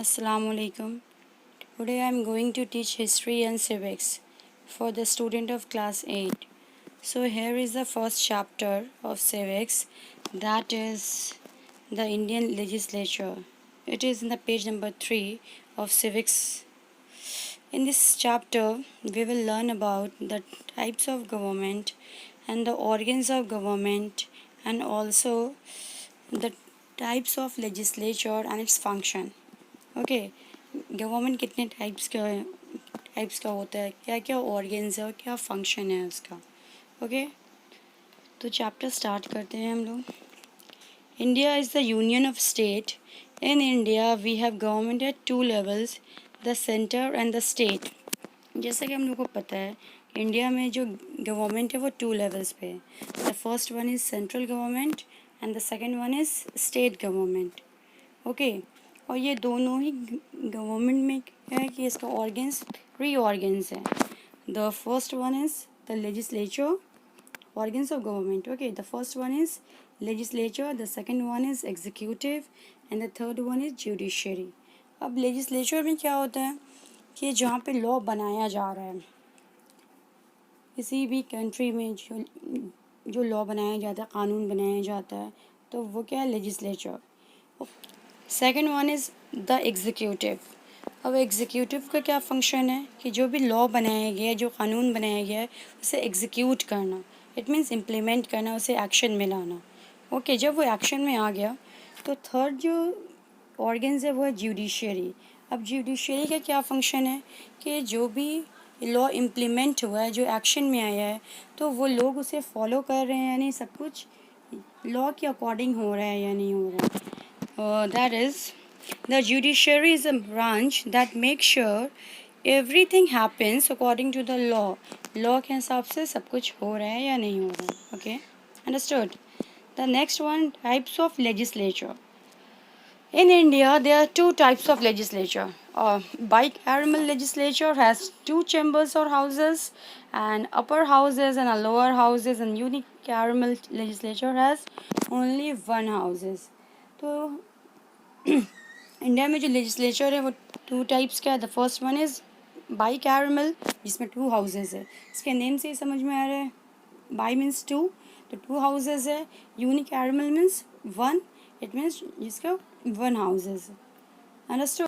Assalamu alaikum. Today I am going to teach history and civics for the student of class 8. So here is the first chapter of civics, that is the Indian legislature. It is in the page number 3 of civics. In this chapter we will learn about the types of government and the organs of government and also the types of legislature and its function. Okay government कितने types का होता है, क्या क्या organs है और क्या function है उसका. ओके तो चैप्टर स्टार्ट करते हैं हम लोग. India is the union of state. In India we have government at two levels, the centre and the state. जैसा कि हम लोग को पता है इंडिया में जो गवर्नमेंट है वो टू लेवल्स पे है. The first one is central government and the second one is state government. Okay और ये दोनों ही गवर्नमेंट में क्या है कि इसका ऑर्गन्स 3 ऑर्गन्स हैं. The first one is the legislature, organs of government. Okay, the first one is legislature, the second one is executive and the third one is judiciary. अब legislature में क्या होता है कि जहाँ पे लॉ बनाया जा रहा है, किसी भी कंट्री में जो लॉ बनाया जाता है, कानून बनाया जाता है, तो वो क्या है legislature. Second one is the executive. अब एग्जीक्यूटिव का क्या फंक्शन है कि जो भी लॉ बनाया गया है, जो कानून बनाया गया है, उसे एग्जीक्यूट करना. इट मीन्स इम्प्लीमेंट करना, उसे एक्शन में लाना. ओके जब वो एक्शन में आ गया तो थर्ड जो ऑर्गन्स है वो है जुडिशरी. अब जुडिशरी का क्या फंक्शन है कि जो भी लॉ इम्प्लीमेंट हुआ है, जो एक्शन में आया है, तो वो लोग उसे फॉलो कर रहे हैं या नहीं, सब कुछ लॉ के अकॉर्डिंग हो रहा है या नहीं हो रहा है. That is, the judiciary is a branch that makes sure everything happens according to the law. Law के हिसाब से सब कुछ हो रहा है या नहीं हो रहा है. Okay, understood. The next one, types of legislature. In India, there are 2 types of legislature. Bicameral legislature has 2 chambers or houses, and upper houses and lower houses, and unicameral legislature has only 1 houses. तो India में जो legislature है वो 2 types का है. The first one is by caramel जिसमें 2 houses है. इसके नेम से ही समझ में आ रहा है, बाई मीन्स 2, तो 2 हाउसेज है. Unicameral means 1, it means जिसका 1 हाउसेज है. Understood.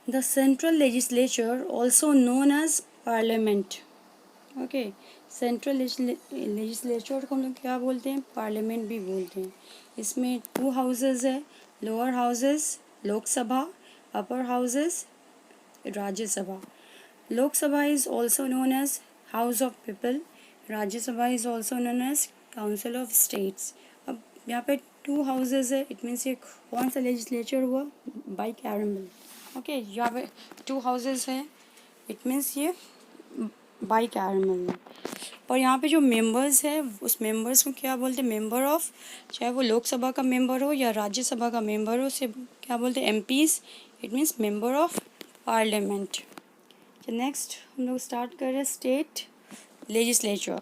The central legislature also known as parliament. Okay central legislature को हम लोग क्या बोलते हैं, पार्लियामेंट भी बोलते हैं. इसमें 2 हाउसेज है. Lower houses Lok Sabha, upper houses Rajya Sabha. Lok Sabha is also known as house of people. Rajya Sabha is also known as council of states. अब यहाँ पे 2 हाउसेस है, इट मीन्स ये कौन सा लेजिस्लेचर हुआ, बाई कैरमल. ओके यहाँ पे 2 हाउसेस है, इट मीन्स ये बाई कैरमल. और यहाँ पे जो मेंबर्स है उस मेंबर्स को क्या बोलते हैं, मेंबर ऑफ. चाहे वो लोकसभा का मेंबर हो या राज्यसभा का मेंबर हो, उसे क्या बोलते हैं, MPs. It means member of parliament. Next हम लोग स्टार्ट कर रहे हैं स्टेट लेजिस्लेचर.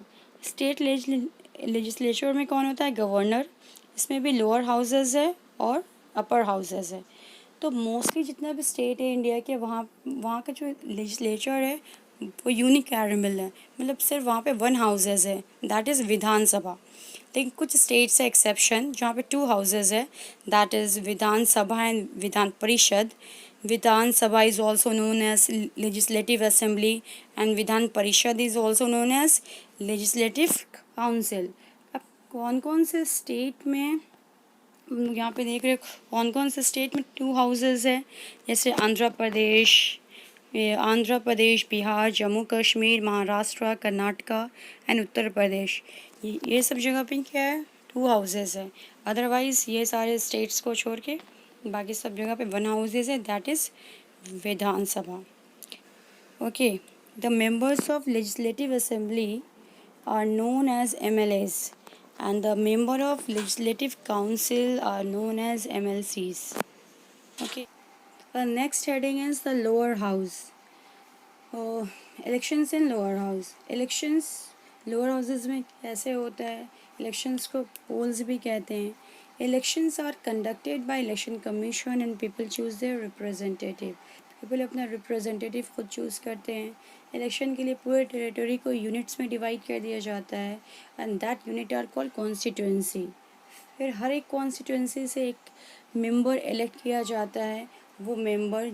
स्टेट लेजिस्लेचर में कौन होता है, गवर्नर. इसमें भी लोअर हाउसेस है और अपर हाउसेस है. तो मोस्टली जितना भी स्टेट है इंडिया के, वहाँ का जो लेजिस्लेचर है वो यूनिकैरमल है, मतलब सिर्फ वहाँ पे 1 हाउसेस है, दैट इज़ विधानसभा. लेकिन कुछ स्टेट्स है एक्सेप्शन जहाँ पे 2 हाउसेस है, that is Vidhan Sabha and Vidhan Parishad. Vidhan Sabha is also known as legislative assembly and Vidhan Parishad is also known as legislative council. अब कौन कौन से स्टेट में यहाँ पे देख रहे कौन कौन से स्टेट में 2 हाउसेस है, जैसे आंध्र प्रदेश, बिहार, जम्मू कश्मीर, महाराष्ट्र, कर्नाटका एंड उत्तर प्रदेश. ये सब जगह पे क्या है, 2 हाउसेस है. अदरवाइज़ ये सारे स्टेट्स को छोड़ के बाकी सब जगह पे 1 हाउसेस है, that is Vidhan Sabha. Okay the members of legislative assembly are known as MLAs and the member of legislative council are known as MLCs. Okay. The next heading is the lower house. Elections in lower house. Elections lower houses में कैसे होता है, elections को polls भी कहते हैं. Elections are conducted by election commission and people choose their representative. People अपना representative खुद चूज़ करते हैं। इलेक्शन के लिए पूरे टेरिटरी को यूनिट्स में डिवाइड कर दिया जाता है and that unit are called constituency. फिर हर एक कॉन्स्टिट्यूंसी से एक मेंबर इलेक्ट किया जाता है। वो मेंबर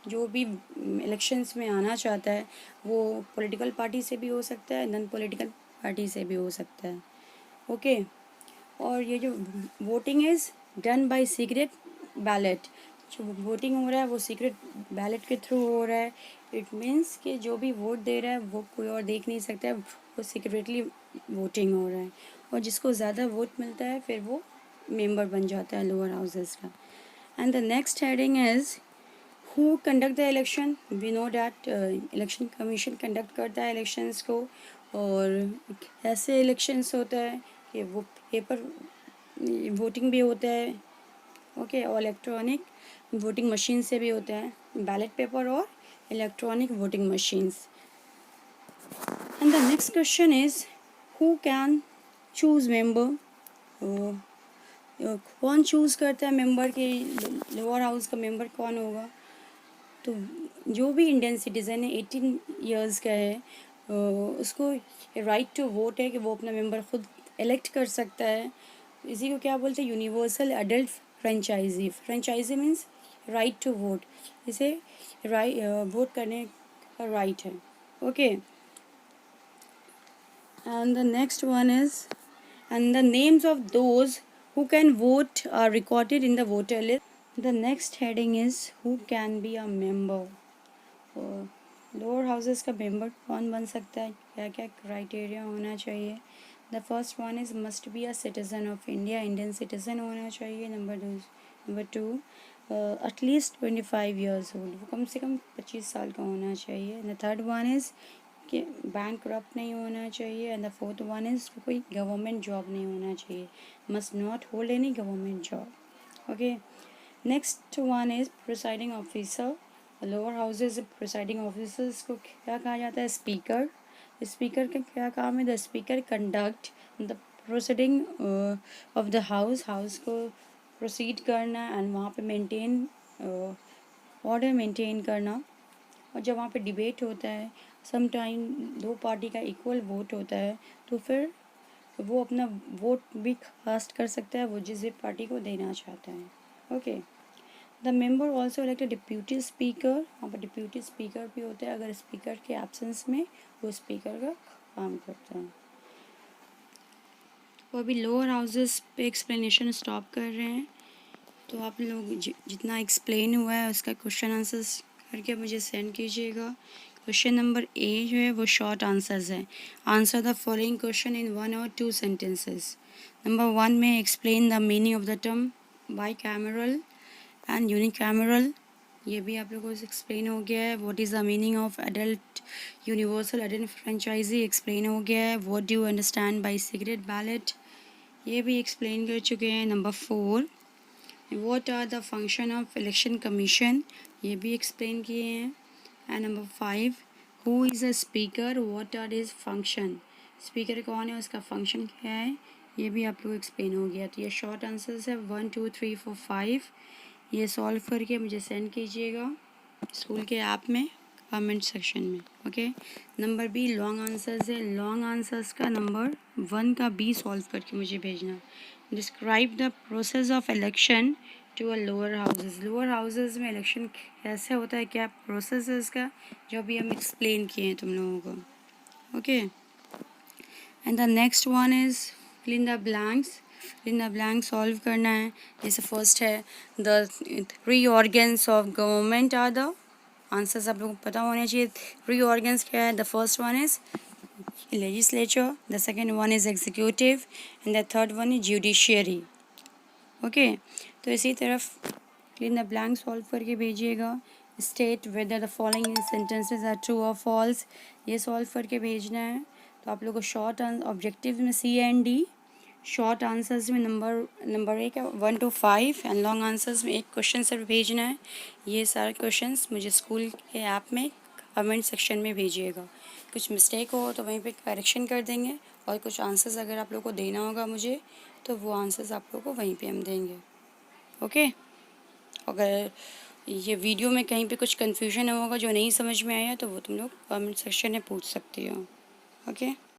जो भी इलेक्शंस में आना चाहता है वो पॉलिटिकल पार्टी से भी हो सकता है, नॉन पॉलिटिकल पार्टी से भी हो सकता है। ओके और ये जो voting is done by secret ballot. जो वोटिंग हो रहा है वो सीक्रेट बैलेट के थ्रू हो रहा है। इट मीन्स कि जो भी वोट दे रहा है वो कोई और देख नहीं सकता है, वो सीक्रेटली वोटिंग हो रहा है और जिसको ज़्यादा वोट मिलता है फिर वो मेंबर बन जाता है लोअर हाउसेस का। And the next heading is who conduct the election. We know that election commission conduct करता है इलेक्शंस को। और ऐसे इलेक्शंस होता है कि वो पेपर वोटिंग भी होता है। ओके और इलेक्ट्रॉनिक वोटिंग मशीन से भी होता है, बैलेट पेपर और electronic voting machines. And the next question is who can choose member. कौन चूज़ करता है मेंबर के, लोअर हाउस का मेंबर कौन होगा। तो जो भी इंडियन सिटीज़न है 18 ईयर्स का है उसको राइट टू वोट है कि वो अपना मेंबर खुद इलेक्ट कर सकता है। इसी को क्या बोलते हैं, universal adult franchise. Franchise means right to vote, इसे वोट करने का राइट है। Okay and the next one is and the names of those who can vote are recorded in the voter list. The next heading is who can be a member. Lower houses का member कौन बन सकता है, क्या क्या criteria होना चाहिए। The first one is must be a citizen of India, Indian citizen होना चाहिए। Number two at least 25 years old, वो कम से कम 25 साल का होना चाहिए। द थर्ड वन इज़ कि बैंक करप्ट नहीं होना चाहिए। And the fourth one is कोई गवर्नमेंट जॉब नहीं होना चाहिए, must not hold any government job. Okay next one is presiding officer. Lower houses presiding officers को क्या कहा जाता है, स्पीकर। स्पीकर का क्या काम है, the speaker conduct the proceeding of the house को प्रोसीड करना एंड वहाँ पे मेंटेन ऑर्डर मेंटेन करना। और जब वहाँ पे डिबेट होता है सम टाइम दो पार्टी का इक्वल वोट होता है तो फिर वो अपना वोट भी कास्ट कर सकता है वो जिस भी पार्टी को देना चाहता है। Okay the member also elect deputy speaker. वहाँ पर डिप्यूटी स्पीकर भी होता है, अगर स्पीकर के एब्सेंस में वो स्पीकर का काम करता है। तो अभी लोअर हाउसेस पे एक्सप्लेनेशन स्टॉप कर रहे हैं, तो आप लोग जितना एक्सप्लेन हुआ है उसका क्वेश्चन आंसर्स करके मुझे सेंड कीजिएगा। क्वेश्चन नंबर ए जो है वो शॉर्ट आंसर्स है। Answer the following question in 1 और 2 सेंटेंसेस। नंबर 1 में explain the meaning of the term bicameral and unicameral, ये भी आप लोगों से एक्सप्लेन हो गया है। What is the meaning of adult universal adult franchise explain हो गया है। What do you understand by secret ballot, ये भी एक्सप्लेन कर चुके हैं। Number 4 what are the function of election commission, ये भी एक्सप्लेन किए हैं। And number 5 who is a speaker, what are his function, speaker कौन है, उसका फंक्शन क्या है, ये भी आप लोग एक्सप्लेन हो गया। तो ये शॉर्ट आंसर्स है 1 2 3 4 5। ये सॉल्व करके मुझे सेंड कीजिएगा स्कूल के ऐप में कमेंट सेक्शन में। Okay number B long answers है। लॉन्ग आंसर्स का नंबर 1 का बी सॉल्व करके मुझे भेजना। Describe the process of election to a lower houses. Lower houses में इलेक्शन कैसे होता है, क्या प्रोसेस है इसका, जो भी हम एक्सप्लेन किए हैं तुम लोगों को। Okay and the next one is fill in the blanks. In the blank solve करना है। जैसे फर्स्ट है the 3 organs of government are the, answers आप लोगों को पता होने चाहिए। 3 ऑर्गन्स क्या है, the first one is legislature, the second one is executive and the third one is judiciary. Okay तो इसी तरफ इन द ब्लैंक सॉल्व करके भेजिएगा। State whether the following sentences are true और फॉल्स, ये सॉल्व करके भेजना है। तो आप लोग को शॉर्ट ऑब्जेक्टिव में सी एंड डी, शॉर्ट आंसर्स में number 1 to 5 and long answers में एक क्वेश्चन सिर्फ भेजना है। ये सारे क्वेश्चंस मुझे स्कूल के ऐप में कमेंट सेक्शन में भेजिएगा। कुछ मिस्टेक हो तो वहीं पे करेक्शन कर देंगे और कुछ आंसर्स अगर आप लोग को देना होगा मुझे, तो वो आंसर्स आप लोग को वहीं पे हम देंगे। ओके, अगर ये वीडियो में कहीं पे कुछ कन्फ्यूजन होगा जो नहीं समझ में आया, तो वो तुम लोग कमेंट सेक्शन में पूछ सकती हो। ओके।